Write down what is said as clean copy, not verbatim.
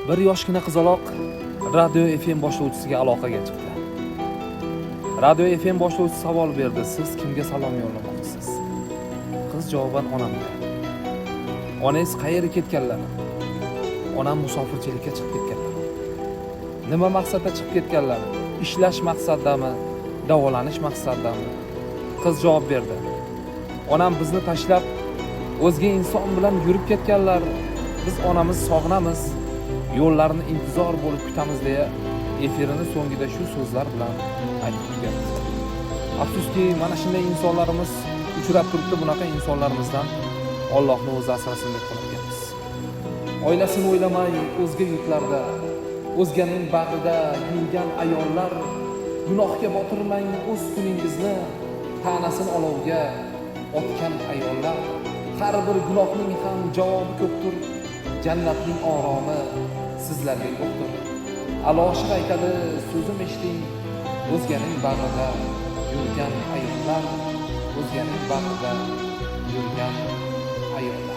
Bir yoshgina qizaloq radio FM boshlovchisiga aloqaga chiqdi. Radio FM boshlovchisi savol berdi: "Siz kimga salom yo'llamoqchisiz?" Qiz javoban onamga. "Onangiz qayerga ketganlar?" "Onam musofirchilikka chiqib ketganlar." "Nima maqsadda chiqib ketganlar? Ishlash maqsadidami, davolanish maqsadidami?" Qiz javob berdi: "Onam bizni tashlab o'zga inson bilan yurib ketganlar. Biz onamiz sog'inamiz. Yo'llarni intizor bo'lib kutamiz" deya efirining so'ngida shu so'zlar bilan aytib o'tgan. Afsuski, mana shunday insonlarimiz uchrab turibdi. Bunaqa insonlarimizdan Allohning o'zi asrasin deb qo'yamiz. Oilasini o'ylamay o'zga yurtlarda, o'zganing bag'rida yurgan ayollar, gunohga botirmang o'z kuningizni, ta'nasini olovga otgan ayollar. Har bir gunohning ham javobi ko'pdir. Jannatning oromi sizlarga yo'qdir. Aloshir aytadi, so'zim eshiting, o'zganing bag'rida yurgan ayollar, o'zganing bag'rida yurgan ayollar.